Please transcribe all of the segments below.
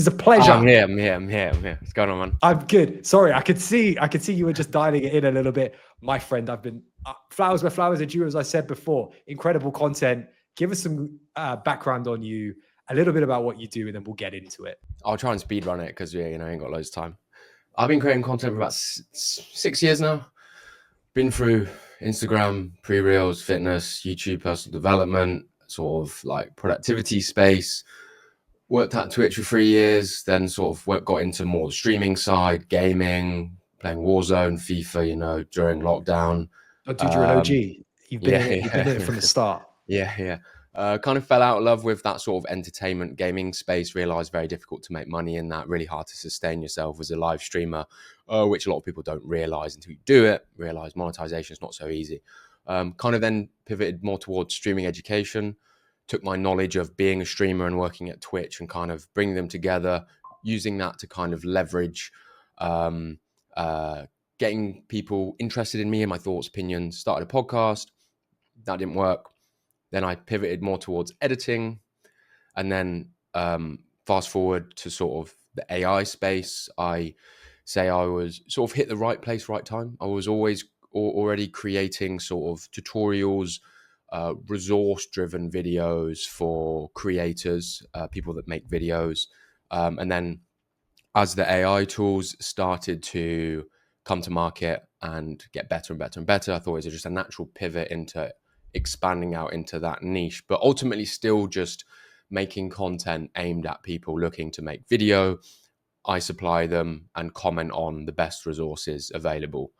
It's a pleasure. I'm here. What's going on, man? I'm good. Sorry, I could see you were just dialing it in a little bit. My friend, I've been flowers where flowers are due, as I said before. Incredible content. Give us some background on you, a little bit about what you do, and then we'll get into it. I'll try and speed run it because I ain't got loads of time. I've been creating content for about 6 years now. Been through Instagram, pre-reels, fitness, YouTube, personal development, sort of like productivity space. Worked at Twitch for 3 years, then sort of got into more the streaming side, gaming, playing Warzone, FIFA, during lockdown. Oh, dude, you're an OG. You've been in it from the start. Yeah. Kind of fell out of love with that sort of entertainment gaming space, realized very difficult to make money in that, really hard to sustain yourself as a live streamer, which a lot of people don't realize until you do it, realize monetization is not so easy. Kind of then pivoted more towards streaming education, took my knowledge of being a streamer and working at Twitch and kind of bringing them together, using that to kind of leverage getting people interested in me and my thoughts, opinions, started a podcast. That didn't work. Then I pivoted more towards editing, and then fast forward to sort of the AI space. I say I was sort of hit the right place, right time. I was always already creating sort of tutorials, resource-driven videos for creators, people that make videos. And then as the AI tools started to come to market and get better and better and better, I thought it was just a natural pivot into expanding out into that niche, but ultimately still just making content aimed at people looking to make video. I supply them and comment on the best resources available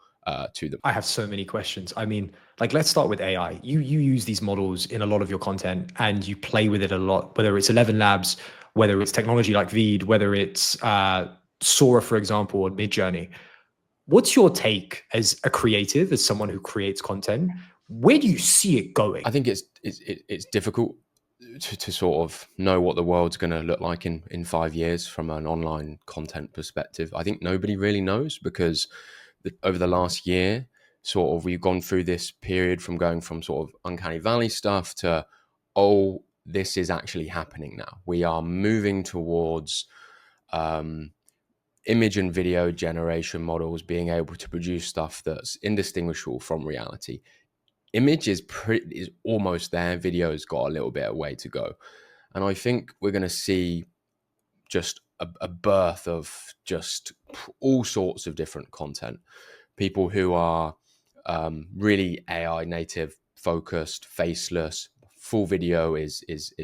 to them. I have so many questions. I mean, like, let's start with AI. You use these models in a lot of your content and you play with it a lot, whether it's 11 Labs, whether it's technology like Veed, whether it's Sora, for example, or Midjourney. What's your take as a creative, as someone who creates content? Where do you see it going? I think it's difficult to sort of know what the world's going to look like in 5 years from an online content perspective. I think nobody really knows because over the last year, sort of we've gone through this period from going from sort of uncanny valley stuff to, oh, this is actually happening now. We are moving towards image and video generation models being able to produce stuff that's indistinguishable from reality. Image is almost there. Video's got a little bit of way to go. And I think we're going to see just a birth of just all sorts of different content. People who are really AI native focused, faceless, full video is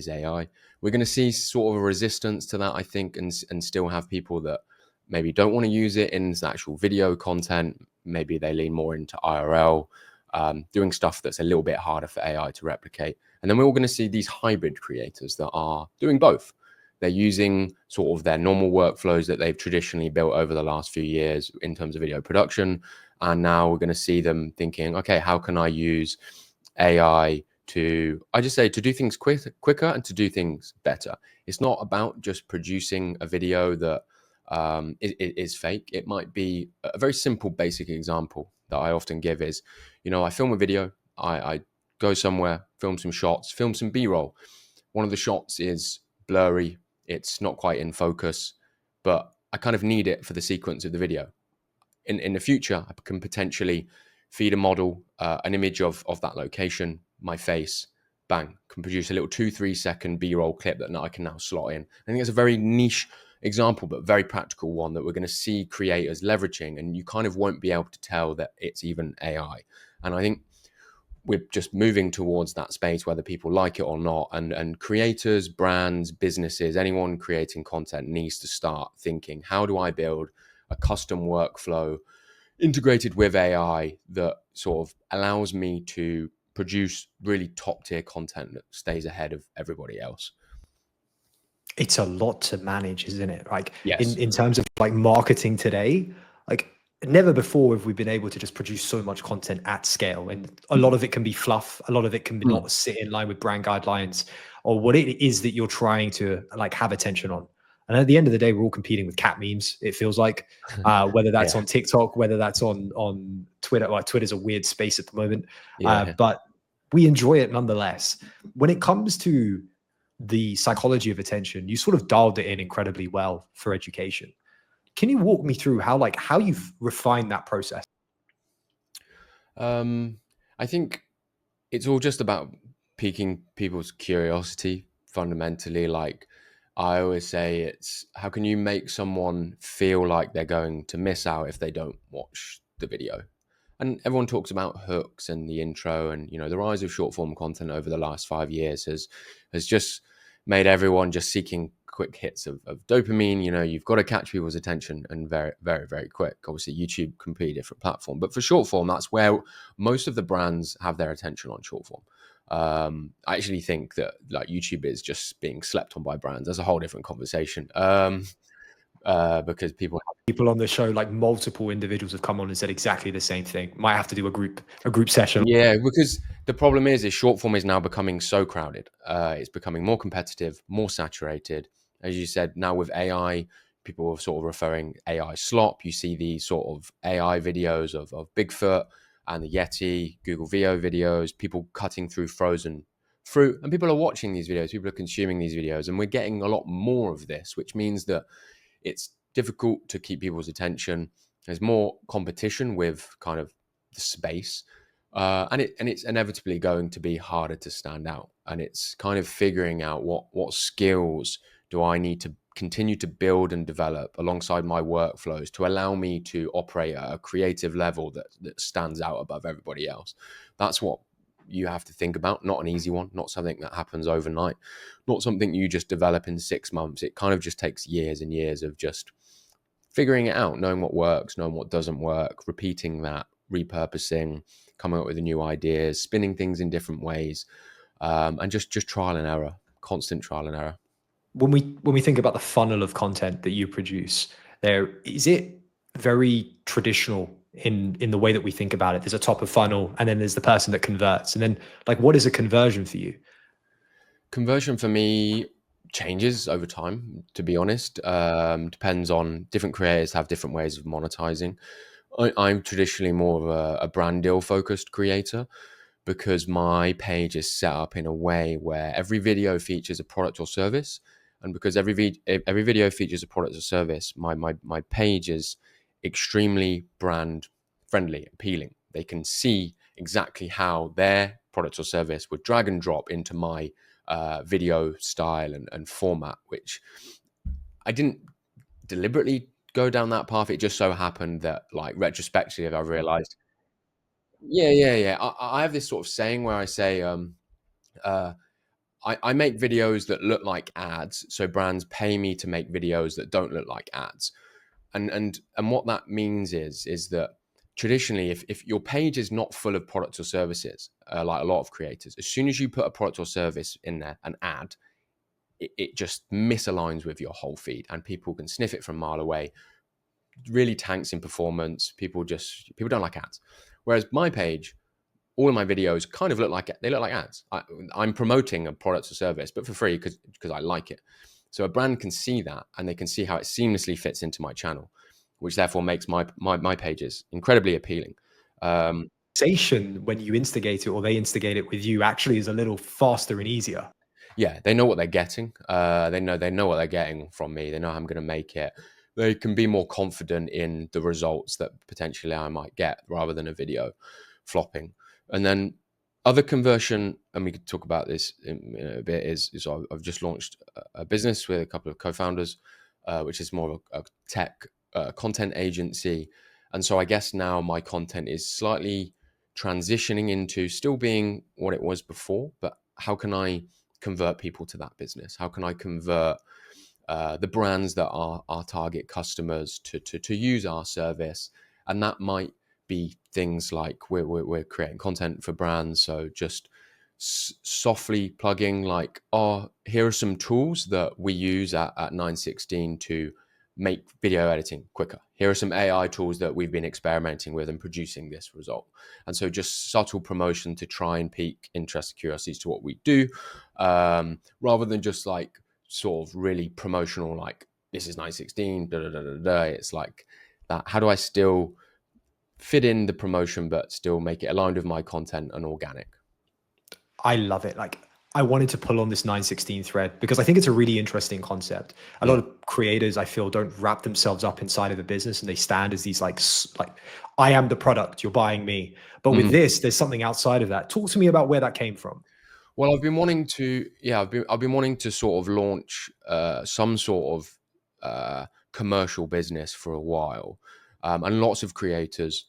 AI. We're going to see sort of a resistance to that, I think, and still have people that maybe don't want to use it in actual video content. Maybe they lean more into IRL, doing stuff that's a little bit harder for AI to replicate. And then we're all going to see these hybrid creators that are doing both. They're using sort of their normal workflows that they've traditionally built over the last few years in terms of video production. And now we're going to see them thinking, okay, how can I use AI to do things quicker and to do things better? It's not about just producing a video that is fake. It might be a very simple, basic example that I often give is, I film a video, I go somewhere, film some shots, film some B-roll. One of the shots is blurry. It's not quite in focus, but I kind of need it for the sequence of the video. In the future, I can potentially feed a model an image of that location, my face, bang, can produce a little 2-3 second B-roll clip that I can now slot in. I think it's a very niche example, but very practical one that we're going to see creators leveraging, and you kind of won't be able to tell that it's even AI. And I think we're just moving towards that space, whether people like it or not. And creators, brands, businesses, anyone creating content needs to start thinking, how do I build a custom workflow integrated with AI that sort of allows me to produce really top tier content that stays ahead of everybody else? It's a lot to manage, isn't it? Like, yes. in terms of like marketing today, like never before have we been able to just produce so much content at scale. And a lot of it can be fluff. A lot of it can not sit in line with brand guidelines or what it is that you're trying to like have attention on. And at the end of the day, we're all competing with cat memes. It feels like, whether that's on TikTok, whether that's on Twitter. Well, Twitter's a weird space at the moment, but we enjoy it nonetheless. When it comes to the psychology of attention, you sort of dialed it in incredibly well for education. Can you walk me through how you've refined that process? I think it's all just about piquing people's curiosity fundamentally. Like I always say, it's how can you make someone feel like they're going to miss out if they don't watch the video? And everyone talks about hooks and the intro, and the rise of short form content over the last 5 years has just made everyone just seeking quick hits of dopamine. You've got to catch people's attention, and very, very, very quick. Obviously, YouTube, completely different platform, but for short form, that's where most of the brands have their attention on short form. I actually think that like YouTube is just being slept on by brands. That's a whole different conversation. Because people On the show, like multiple individuals have come on and said exactly the same thing. Might have to do a group session. Yeah, because the problem is short form is now becoming so crowded. It's becoming more competitive, more saturated. As you said, now with AI, people are sort of referring AI slop. You see these sort of AI videos of Bigfoot and the Yeti, Google VO videos, people cutting through frozen fruit, and people are watching these videos, people are consuming these videos, and we're getting a lot more of this, which means that it's difficult to keep people's attention. There's more competition with kind of the space, and it's inevitably going to be harder to stand out. And it's kind of figuring out what skills do I need to continue to build and develop alongside my workflows to allow me to operate at a creative level that stands out above everybody else. That's what you have to think about. Not an easy one, not something that happens overnight, not something you just develop in 6 months. It kind of just takes years and years of just figuring it out, knowing what works, knowing what doesn't work, repeating that, repurposing, coming up with new ideas, spinning things in different ways, and just trial and error, constant trial and error. When we think about the funnel of content that you produce, is it very traditional in the way that we think about it? There's a top of funnel, and then there's the person that converts, and then like what is a conversion for you? Conversion for me changes over time, to be honest. Depends on different creators have different ways of monetizing. I'm traditionally more of a brand deal focused creator, because my page is set up in a way where every video features a product or service. And because every video features a product or service, my page is extremely brand friendly, appealing. They can see exactly how their product or service would drag and drop into my video style and format, which I didn't deliberately go down that path. It just so happened that, like, retrospectively, I realized, yeah. I have this sort of saying where I say, uh, I make videos that look like ads, so brands pay me to make videos that don't look like ads. And what that means is that traditionally, if your page is not full of products or services, like a lot of creators, as soon as you put a product or service in there, an ad, it just misaligns with your whole feed, and people can sniff it from a mile away. Really tanks in performance. People don't like ads. Whereas my page, all of my videos kind of look like ads. I'm promoting a product or service, but for free because I like it. So a brand can see that, and they can see how it seamlessly fits into my channel, which therefore makes my pages incredibly appealing. When you instigate it or they instigate it with you actually is a little faster and easier. Yeah, they know what they're getting. They know what they're getting from me. They know how I'm going to make it. They can be more confident in the results that potentially I might get, rather than a video flopping. And then other conversion, and we could talk about this in a bit, is I've just launched a business with a couple of co-founders, which is more of a tech content agency. And so I guess now my content is slightly transitioning into still being what it was before, but how can I convert people to that business? How can I convert the brands that are our target customers to use our service? And that might be things like we're creating content for brands, so just softly plugging, like, oh, here are some tools that we use at NineSixteen to make video editing quicker. Here are some AI tools that we've been experimenting with and producing this result. And so just subtle promotion to try and pique interest, curiosities to what we do, rather than just like sort of really promotional, like, this is NineSixteen, da da da da da. It's like that. How do I still fit in the promotion but still make it aligned with my content and organic? I love it. Like I wanted to pull on this 916 thread because I think it's a really interesting concept. A lot Yeah. of creators, I feel, don't wrap themselves up inside of the business, and they stand as these like I am the product, you're buying me. But with Mhm. this, there's something outside of that. Talk to me about where that came from. Well, I've been wanting to, yeah, I've been wanting to sort of launch some sort of commercial business for a while, and lots of creators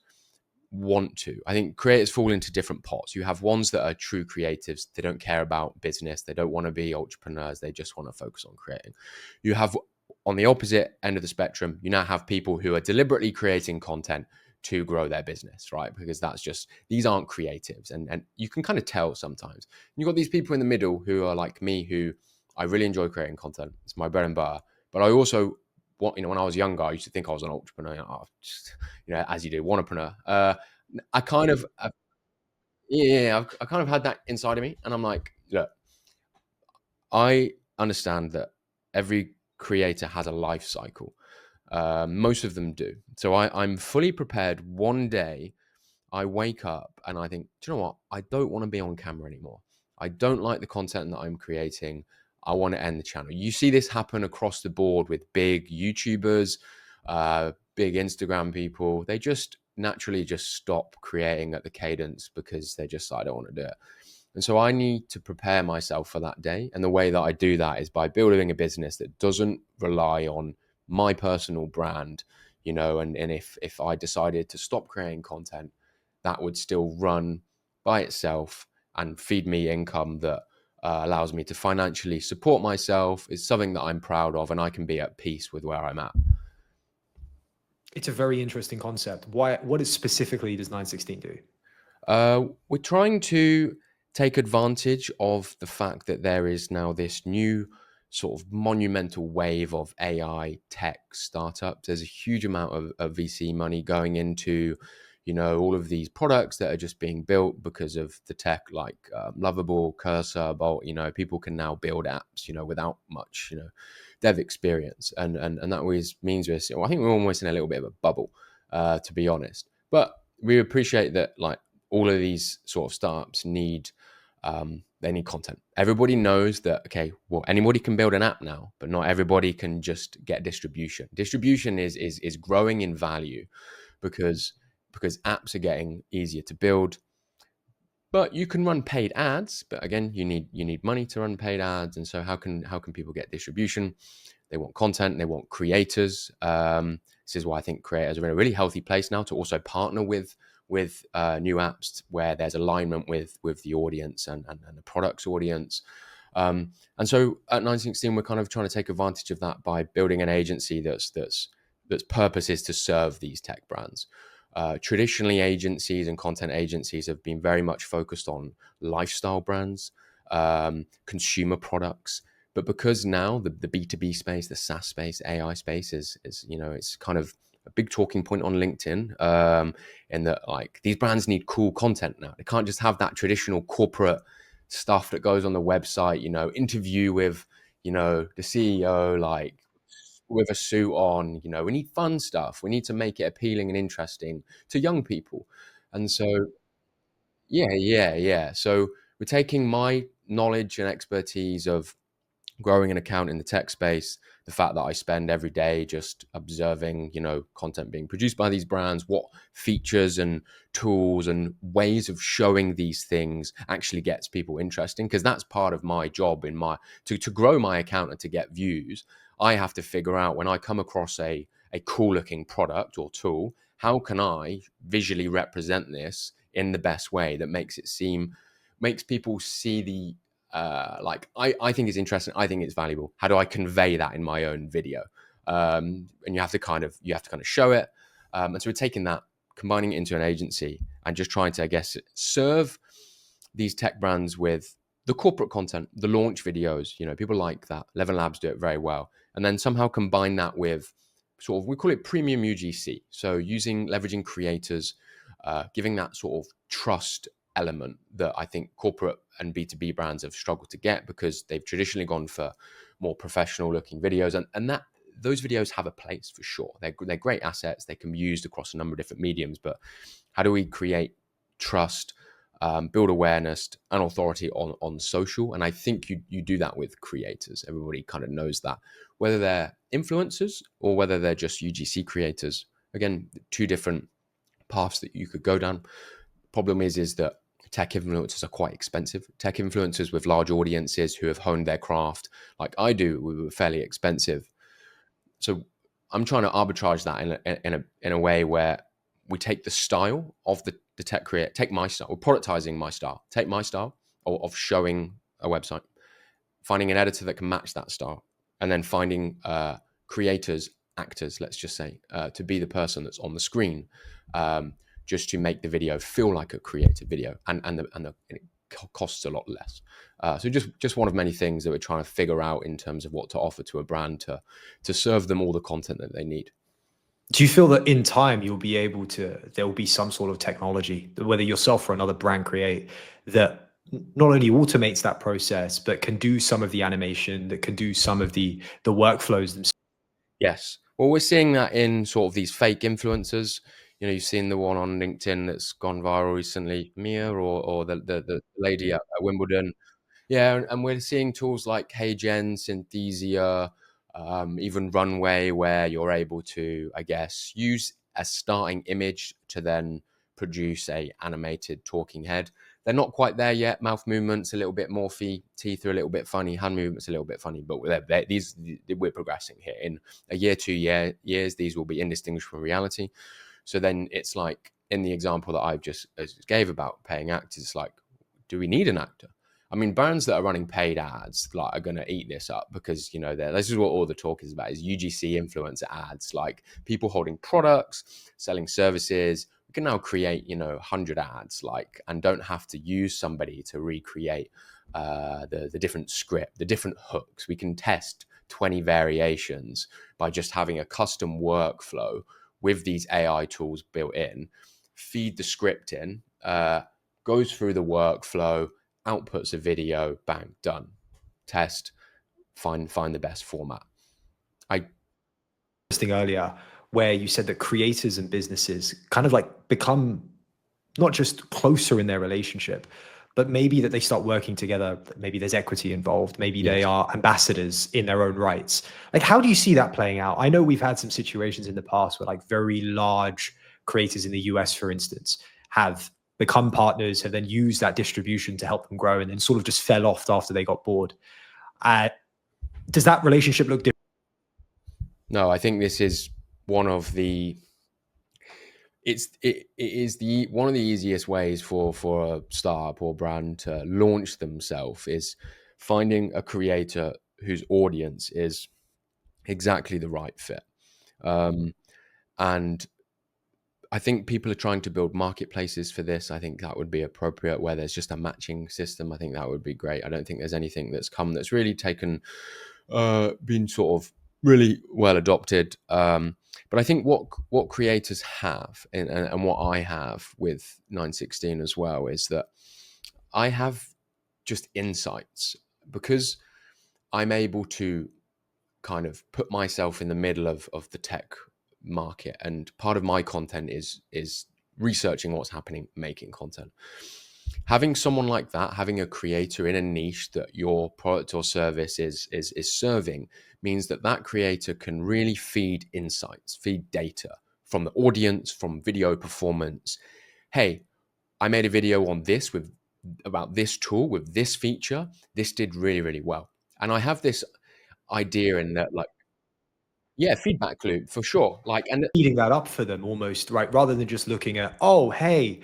want to. I think creators fall into different pots. You have ones that are true creatives. They don't care about business. They don't want to be entrepreneurs. They just want to focus on creating. You have on the opposite end of the spectrum, you now have people who are deliberately creating content to grow their business, right? Because that's just, these aren't creatives. And you can kind of tell sometimes. You've got these people in the middle who are like me, who I really enjoy creating content. It's my bread and butter. But I also, when I was younger, I used to think I was an entrepreneur. As you do, wantrepreneur. I kind of, yeah, I kind of had that inside of me, and I'm like, look, I understand that every creator has a life cycle. Most of them do. So I'm fully prepared. One day, I wake up and I think, do you know what? I don't want to be on camera anymore. I don't like the content that I'm creating. I want to end the channel. You see this happen across the board with big YouTubers, big Instagram people. They just naturally just stop creating at the cadence because they just, I don't want to do it. And so I need to prepare myself for that day. And the way that I do that is by building a business that doesn't rely on my personal brand, and if I decided to stop creating content, that would still run by itself and feed me income that allows me to financially support myself, is something that I'm proud of, and I can be at peace with where I'm at. It's a very interesting concept. What is specifically does 916 do? We're trying to take advantage of the fact that there is now this new sort of monumental wave of AI tech startups. There's a huge amount of VC money going into, all of these products that are just being built because of the tech, like Lovable, Cursor, Bolt. People can now build apps, without much, dev experience, and that always means I think we're almost in a little bit of a bubble, to be honest. But we appreciate that, like, all of these sort of startups need they need content. Everybody knows that, okay, well, anybody can build an app now, but not everybody can just get distribution. Distribution is growing in value because apps are getting easier to build. But you can run paid ads, but again, you need money to run paid ads. And so how can people get distribution? They want content, they want creators. This is why I think creators are in a really healthy place now to also partner with new apps where there's alignment with the audience and the product's audience. And so at 916, we're kind of trying to take advantage of that by building an agency that's purpose is to serve these tech brands. Traditionally, agencies and content agencies have been very much focused on lifestyle brands, consumer products. But because now the B2B space, the SaaS space, AI space is it's kind of a big talking point on LinkedIn, in that, like, these brands need cool content now. They can't just have that traditional corporate stuff that goes on the website, interview with, the CEO, like, with a suit on. We need fun stuff. We need to make it appealing and interesting to young people. And so, yeah. So we're taking my knowledge and expertise of growing an account in the tech space, the fact that I spend every day just observing, content being produced by these brands, what features and tools and ways of showing these things actually gets people interesting. Because that's part of my job to grow my account and to get views. I have to figure out, when I come across a cool looking product or tool, how can I visually represent this in the best way that makes people see the I think it's interesting. I think it's valuable. How do I convey that in my own video? And you have to kind of show it. And so we're taking that, combining it into an agency, and just trying to, I guess, serve these tech brands with the corporate content, the launch videos. People like that. Eleven Labs do it very well, and then somehow combine that with sort of, we call it premium UGC. So leveraging creators, giving that sort of trust element that I think corporate and B2B brands have struggled to get, because they've traditionally gone for more professional looking videos, and that those videos have a place for sure. They're great assets. They can be used across a number of different mediums, but how do we create trust build awareness and authority on social. And I think you do that with creators. Everybody kind of knows that, whether they're influencers or whether they're just UGC creators. Again, two different paths that you could go down. Problem is that tech influencers are quite expensive. Tech influencers with large audiences who have honed their craft, like I do, were fairly expensive. So I'm trying to arbitrage that in a way where we take the style of the tech creator, take my style, or productizing my style, take my style of showing a website, finding an editor that can match that style, and then finding creators, actors, let's just say, to be the person that's on the screen, just to make the video feel like a creative video, and it costs a lot less. So just one of many things that we're trying to figure out in terms of what to offer to a brand to serve them all the content that they need. Do you feel that in time you'll be able to, there will be some sort of technology, whether yourself or another brand create, that not only automates that process, but can do some of the animation, that can do some of the workflows themselves? Yes. Well, we're seeing that in sort of these fake influencers. You know, you've seen the one on LinkedIn that's gone viral recently, Mia, or the lady at Wimbledon. Yeah, and we're seeing tools like HeyGen, Synthesia, even Runway, where you're able to, I guess, use a starting image to then produce a animated talking head. They're not quite there yet. Mouth movements a little bit morphy, teeth are a little bit funny, hand movements a little bit funny, but we're progressing here. In a year, 2 years, these will be indistinguishable from reality. So then it's like in the example that I just gave about paying actors, it's like, do we need an actor? I mean, brands that are running paid ads like are going to eat this up because, you know, this is what all the talk is about, is UGC influencer ads, like people holding products, selling services. We can now create, 100 ads, like, and don't have to use somebody to recreate the different script, the different hooks. We can test 20 variations by just having a custom workflow with these AI tools built in, feed the script in, goes through the workflow, outputs a video, bang, done. Test, find the best format. Earlier, where you said that creators and businesses kind of like become not just closer in their relationship, but maybe that they start working together. Maybe there's equity involved. Maybe they are ambassadors in their own rights. Like, how do you see that playing out? I know we've had some situations in the past where like very large creators in the US, for instance, have become partners, have then used that distribution to help them grow, and then sort of just fell off after they got bored. Does that relationship look different? No, I think this is one of the one of the easiest ways for a startup or brand to launch themselves is finding a creator whose audience is exactly the right fit. And I think people are trying to build marketplaces for this. I think that would be appropriate, where there's just a matching system. I think that would be great. I don't think there's anything that's come that's really been sort of really well adopted. But I think what creators have and what I have with 916 as well is that I have just insights, because I'm able to kind of put myself in the middle of the tech market, and part of my content is researching what's happening, making content. Having someone like that, having a creator in a niche that your product or service is serving, means that creator can really feed insights, feed data from the audience, from video performance. Hey, I made a video on this about this tool with this feature. This did really, really well. And I have this idea in that, like, yeah, feedback loop for sure. Like, and Speeding that up for them almost, right? Rather than just looking at, oh, hey,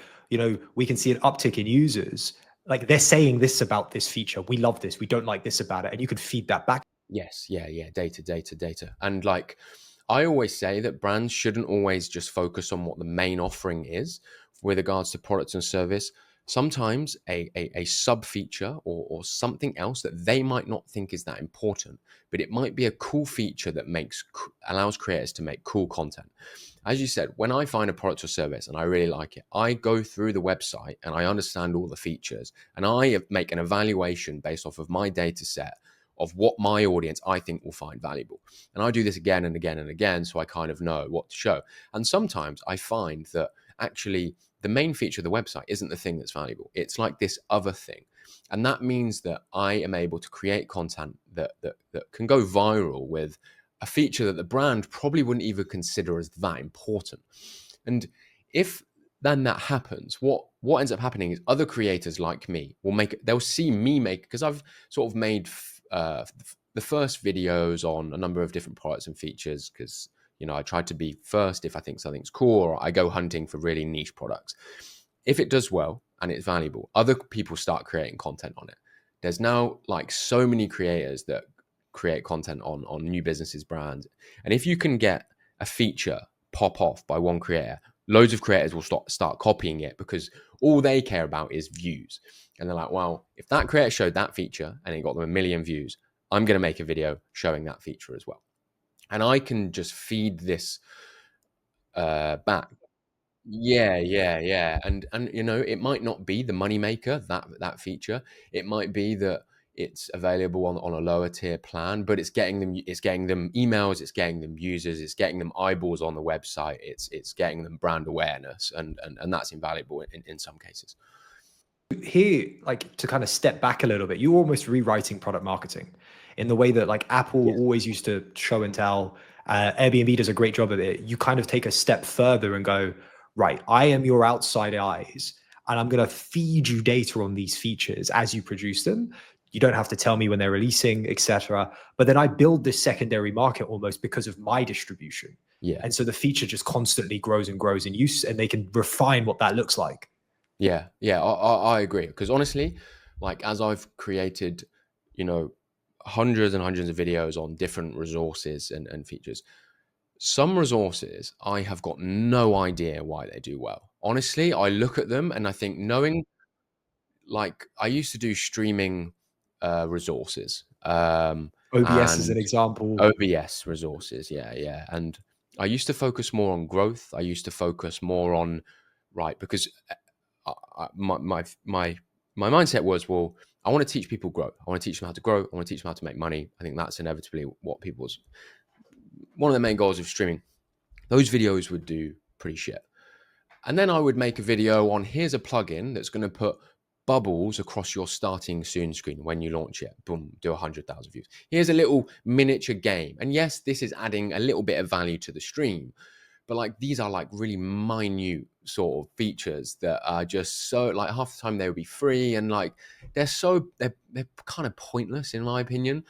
we can see an uptick in users. Like, they're saying this about this feature. We love this. We don't like this about it. And you can feed that back. yes, yeah, data. And like, I always say that brands shouldn't always just focus on what the main offering is with regards to products and service. Sometimes a sub feature or something else that they might not think is that important, but it might be a cool feature that allows creators to make cool content. As you said, when I find a product or service and I really like it, I go through the website and I understand all the features, and I make an evaluation based off of my data set of what my audience I think will find valuable. And I do this again and again and again, so I kind of know what to show. And sometimes I find that actually the main feature of the website isn't the thing that's valuable. It's like this other thing. And that means that I am able to create content that can go viral with a feature that the brand probably wouldn't even consider as that important. And if then that happens, what ends up happening is other creators like me they'll see me make, because I've sort of made the first videos on a number of different products and features, because I try to be first if I think something's cool, or I go hunting for really niche products. If it does well and it's valuable, other people start creating content on it. There's now like so many creators that create content on new businesses, brands. And if you can get a feature pop off by one creator, loads of creators will start copying it, because all they care about is views. And they're like, well, if that creator showed that feature and it got them 1 million views, I'm going to make a video showing that feature as well. And I can just feed this back. Yeah. And it might not be the moneymaker, that feature. It might be that it's available on a lower tier plan, but it's getting them emails, it's getting them users, it's getting them eyeballs on the website, it's getting them brand awareness, and that's invaluable in some cases. Here, like, to kind of step back a little bit, you're almost rewriting product marketing in the way that like Apple Yes. always used to show and tell. Airbnb does a great job of it. You kind of take a step further and go, right, I am your outside eyes, and I'm going to feed you data on these features as you produce them. You don't have to tell me when they're releasing, etc. But then I build this secondary market almost because of my distribution. Yeah. And so the feature just constantly grows and grows in use, and they can refine what that looks like. Yeah, I agree. Because honestly, like, as I've created, hundreds and hundreds of videos on different resources and features, some resources I have got no idea why they do well. Honestly, I look at them and I think, like, I used to do streaming resources, OBS is an and example. OBS resources. Yeah. And I used to focus more on growth. I used to focus more on, right, because my mindset was, well, I want to teach people growth. I want to teach them how to grow. I want to teach them how to make money. I think that's inevitably what one of the main goals of streaming. Those videos would do pretty shit. And then I would make a video on, here's a plugin that's going to put bubbles across your starting soon screen when you launch it. Boom, do 100,000 views. Here's a little miniature game. And yes, this is adding a little bit of value to the stream, but like, these are like really minute sort of features that are just so, like, half the time they would be free, and like they're kind of pointless in my opinion.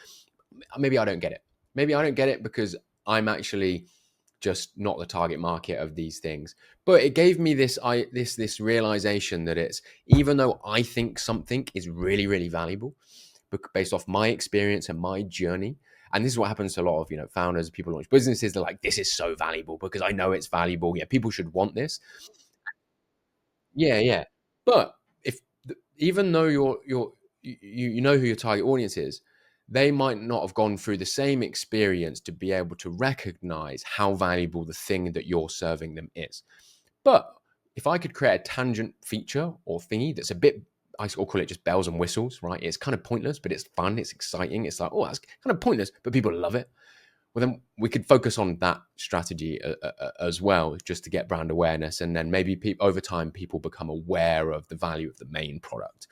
Maybe I don't get it because I'm actually just not the target market of these things. But it gave me this realization that it's, even though I think something is really, really valuable, based off my experience and my journey. And this is what happens to a lot of, founders, people launch businesses. They're like, this is so valuable because I know it's valuable. Yeah, people should want this. Yeah. But even though you know who your target audience is, they might not have gone through the same experience to be able to recognize how valuable the thing that you're serving them is. But if I could create a tangent feature or thingy that's a bit, I call it just bells and whistles, right? It's kind of pointless, but it's fun, it's exciting. It's like, oh, that's kind of pointless, but people love it. Well, then we could focus on that strategy as well, just to get brand awareness. And then maybe over time, people become aware of the value of the main product.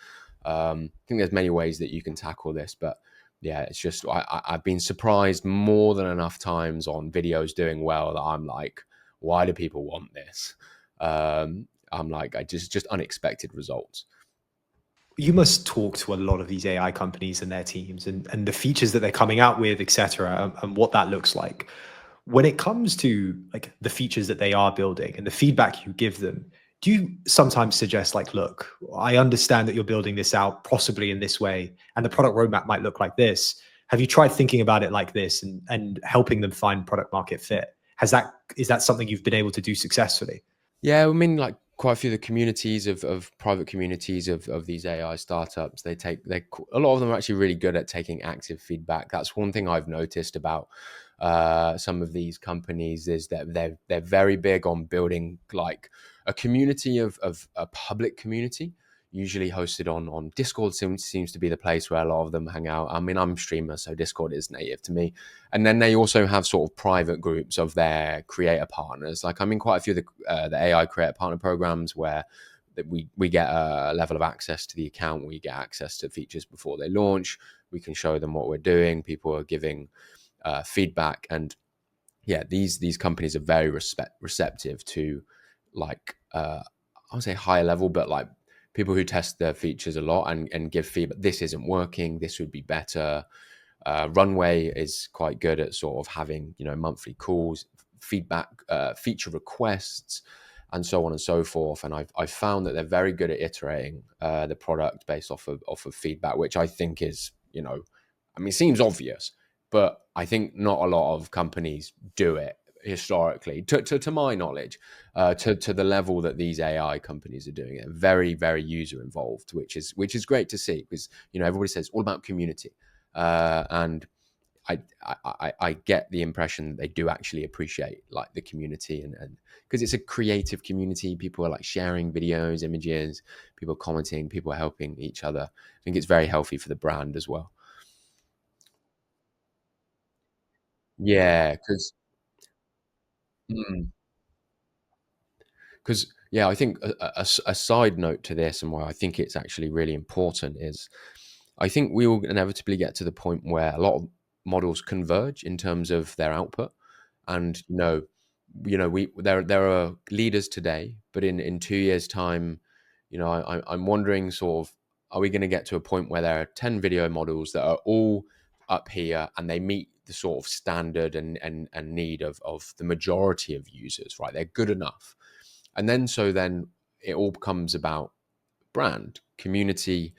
I think there's many ways that you can tackle this, but yeah, it's just, I've been surprised more than enough times on videos doing well that I'm like, why do people want this? I'm like, I just unexpected results. You must talk to a lot of these AI companies and their teams, and the features that they're coming out with, etc., and what that looks like. When it comes to like the features that they are building and the feedback you give them, do you sometimes suggest like, look, I understand that you're building this out possibly in this way, and the product roadmap might look like this. Have you tried thinking about it like this, and helping them find product market fit? Is that something you've been able to do successfully? Yeah, I mean, like, quite a few of the communities of private communities of these AI startups, a lot of them are actually really good at taking active feedback. That's one thing I've noticed about some of these companies, is that they're very big on building like a community of a public community. usually hosted on Discord. Seems to be the place where a lot of them hang out. I mean, I'm a streamer, so Discord is native to me. And then they also have sort of private groups of their creator partners. Like I'm in quite a few of the AI creator partner programs where we get a level of access to the account. We get access to features before they launch. We can show them what we're doing. People are giving feedback, and yeah, these companies are very receptive to like I would say higher level, but like people who test their features a lot and give feedback. This isn't working. This would be better. Runway is quite good at sort of having monthly calls, feedback, feature requests, and so on and so forth. And I've found that they're very good at iterating the product based off of feedback, which I think is I mean, it seems obvious, but I think not a lot of companies do it historically, to my knowledge, to the level that these AI companies are doing it. Very, very user involved, which is great to see, because everybody says it's all about community, and I get the impression they do actually appreciate like the community, and because it's a creative community, people are like sharing videos, images, people commenting, people are helping each other. I think it's very healthy for the brand as well. Yeah, because yeah, I think a side note to this, and why I think it's actually really important, is I think we will inevitably get to the point where a lot of models converge in terms of their output. And we there are leaders today, but in 2 years' time, I'm wondering sort of, are we going to get to a point where there are 10 video models that are all up here and they meet the sort of standard and need of the majority of users, right? They're good enough. And then it all becomes about brand, community,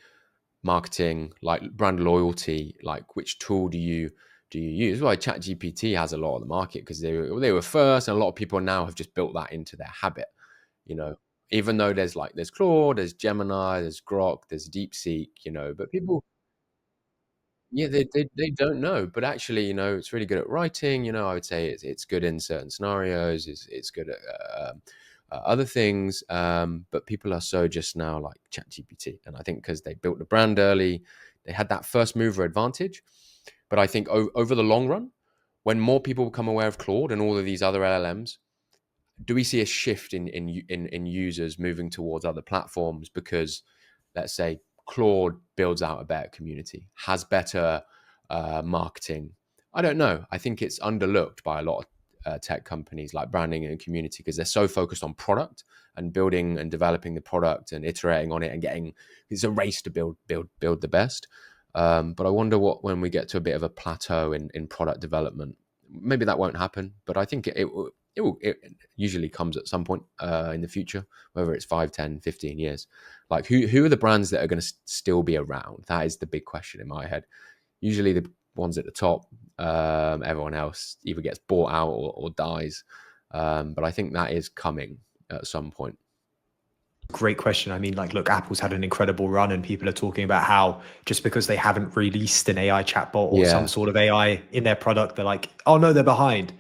marketing, like brand loyalty, like which tool do you use? Well, ChatGPT has a lot of the market because they were first, and a lot of people now have just built that into their habit. You know, Even though there's Claude, there's Gemini, there's Grok, there's DeepSeek, but people, yeah, they don't know, but actually, it's really good at writing. I would say it's good in certain scenarios. It's good at other things, but people are so just now like ChatGPT, and I think because they built the brand early, they had that first mover advantage. But I think over the long run, when more people become aware of Claude and all of these other LLMs, do we see a shift in users moving towards other platforms? Because let's say Claude builds out a better community, has better marketing. I don't know. I think it's underlooked by a lot of tech companies like branding and community, because they're so focused on product and building and developing the product and iterating on it and getting. It's a race to build the best. But I wonder when we get to a bit of a plateau in product development, maybe that won't happen. But I think it usually comes at some point in the future, whether it's 5, 10, 15 years. Like who are the brands that are going to still be around? That is the big question in my head. Usually the ones at the top, everyone else either gets bought out or dies. But I think that is coming at some point. Great question. I mean, like, look, Apple's had an incredible run, and people are talking about how just because they haven't released an AI chatbot or some Yeah. sort of AI in their product, they're like, oh no, they're behind.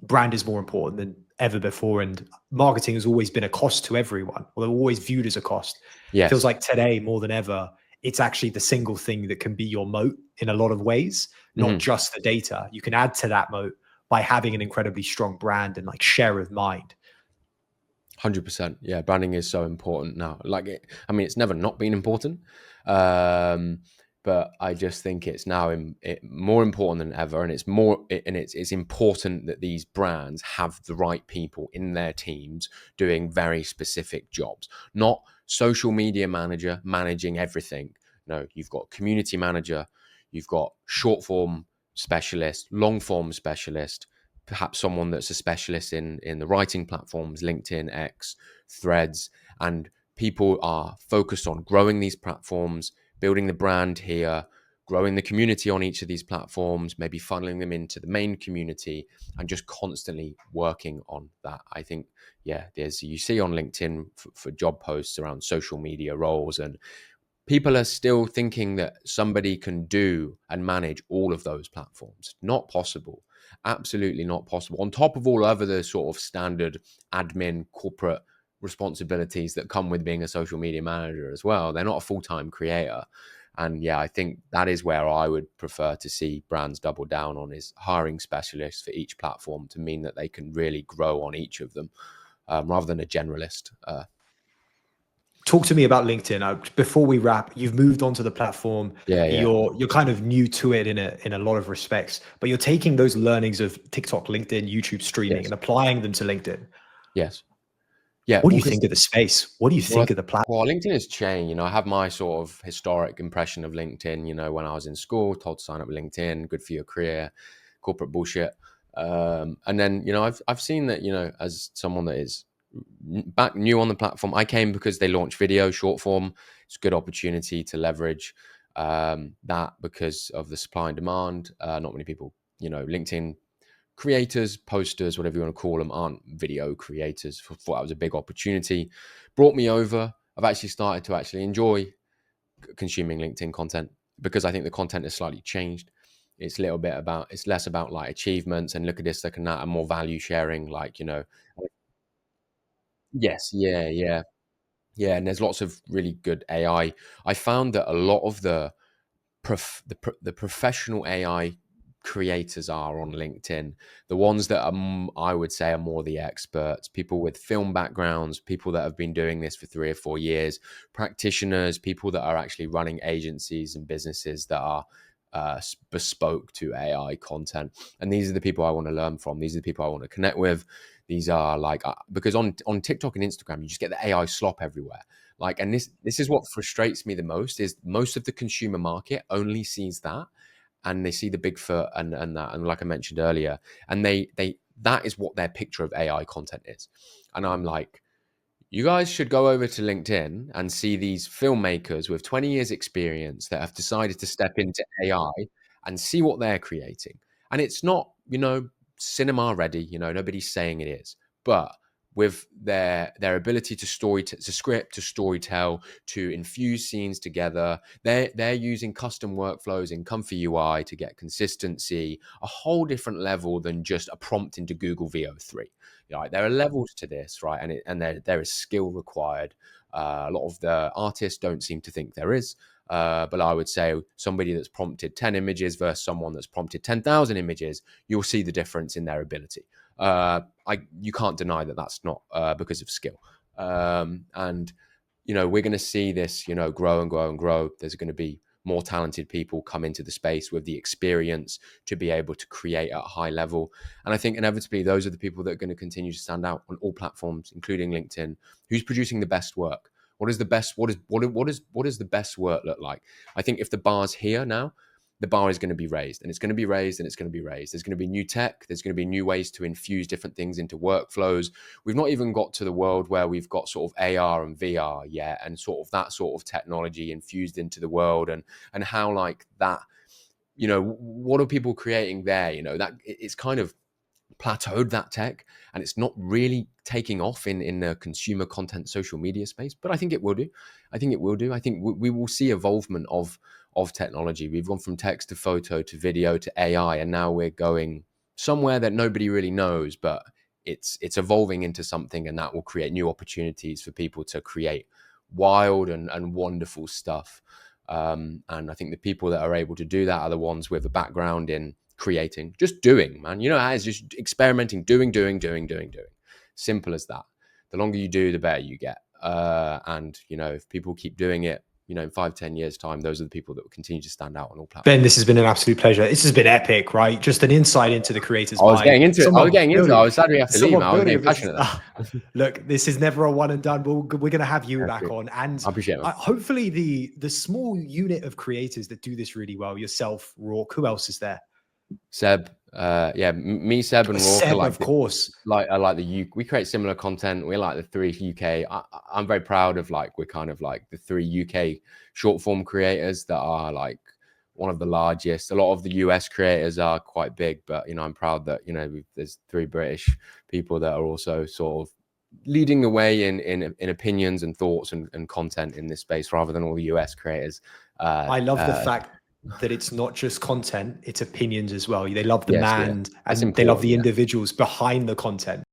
Brand is more important than ever before, and marketing has always been a cost to everyone, or they're always viewed as a cost. Feels Yes. like today more than ever, it's actually the single thing that can be your moat in a lot of ways, not Mhm. just the data. You can add to that moat by having an incredibly strong brand and like share of mind. 100%. Yeah, branding is so important now. I mean, it's never not been important, um, but I just think it's now more important than ever, and it's important that these brands have the right people in their teams doing very specific jobs, not social media manager managing everything. No, you've got community manager, you've got short form specialist, long form specialist, perhaps someone that's a specialist in the writing platforms, LinkedIn, X, Threads, and people are focused on growing these platforms, building the brand here, growing the community on each of these platforms, maybe funneling them into the main community, and just constantly working on that. I think, yeah, you see on LinkedIn for job posts around social media roles, and people are still thinking that somebody can do and manage all of those platforms. Not possible. Absolutely not possible. On top of all other the sort of standard admin corporate responsibilities that come with being a social media manager as well. They're not a full-time creator. And yeah, I think that is where I would prefer to see brands double down on, is hiring specialists for each platform to mean that they can really grow on each of them, rather than a generalist. Talk to me about LinkedIn. Before we wrap, you've moved onto the platform. Yeah. You're kind of new to it in a lot of respects, but you're taking those learnings of TikTok, LinkedIn, YouTube streaming Yes. and applying them to LinkedIn. Yes. Yeah. What do you think of the space? What do you think of the platform? Well, LinkedIn has changed. You know, I have my sort of historic impression of LinkedIn. You know, when I was in school, told to sign up with LinkedIn, good for your career, corporate bullshit. And then, you know, I've seen that, you know, as someone that is back new on the platform, I came because they launched video short form. It's a good opportunity to leverage that because of the supply and demand. Not many people, you know, LinkedIn creators, posters, whatever you want to call them, aren't video creators. Thought that was a big opportunity. Brought me over. I've actually started to actually enjoy consuming LinkedIn content because I think the content has slightly changed. It's a little bit about, it's less about like achievements and look at this, look at that, and more value sharing. Like, you know, yes, yeah. And there's lots of really good AI. I found that a lot of the the professional AI creators are on LinkedIn. The ones that are, I would say, are more the experts, people with film backgrounds, people that have been doing this for 3 or 4 years, practitioners, people that are actually running agencies and businesses that are bespoke to AI content. And these are the people I want to learn from. These are the people I want to connect with. These are like, because on TikTok and Instagram, you just get the AI slop everywhere. Like, and this is what frustrates me the most, is most of the consumer market only sees that, and they see the Bigfoot and that, and like I mentioned earlier, and they that is what their picture of AI content is. And I'm like, you guys should go over to LinkedIn and see these filmmakers with 20 years experience that have decided to step into AI and see what they're creating. And it's not, you know, cinema ready, you know, nobody's saying it is, but with their ability to to script, to storytell, to infuse scenes together, they're using custom workflows in Comfy UI to get consistency, a whole different level than just a prompt into Google VO3. Right, there are levels to this, right, and there is skill required. A lot of the artists don't seem to think there is, but I would say somebody that's prompted 10 images versus someone that's prompted 10,000 images, you'll see the difference in their ability. You can't deny that that's not because of skill. And you know, we're going to see this, you know, grow and grow and grow. There's going to be more talented people come into the space with the experience to be able to create at a high level. And I think inevitably those are the people that are going to continue to stand out on all platforms, including LinkedIn. Who's producing the best work? What is the best? What does the best work look like? I think if the bar's here now, the bar is going to be raised, and it's going to be raised, and it's going to be raised. There's going to be new tech. There's going to be new ways to infuse different things into workflows. We've not even got to the world where we've got sort of AR and VR yet, and sort of that sort of technology infused into the world, and how like that, you know, what are people creating there? You know, that it's kind of plateaued, that tech, and it's not really taking off in the consumer content social media space, but I think it will do. I think we will see evolvement of technology. We've gone from text to photo to video to AI, and now we're going somewhere that nobody really knows, but it's evolving into something, and that will create new opportunities for people to create wild and wonderful stuff. And I think the people that are able to do that are the ones with a background in creating, just doing, man. You know, it's just experimenting, doing. Simple as that. The longer you do, the better you get. And, you know, if people keep doing it, you know, in 5-10 years time, those are the people that will continue to stand out on all platforms. Ben, this has been an absolute pleasure. This has been epic, right? Just an insight into the creator's I was mind. getting into it. I was sad we have to leave. I was getting passionate. Look, this is never a one and done. We're going to have you back on, and I appreciate it. Hopefully the small unit of creators that do this really well, yourself, Rourke, who else is there? Seb, me, Seb, and Rourke. Seb, of course. I like we create similar content. We're like the 3 UK. I'm very proud of, like, we're kind of like the 3 UK short form creators that are like one of the largest. A lot of the US creators are quite big, but, you know, I'm proud that, you know, there's 3 British people that are also sort of leading the way in opinions and thoughts and content in this space, rather than all the US creators. I love the fact that it's not just content, it's opinions as well. They love the and they love the individuals behind the content.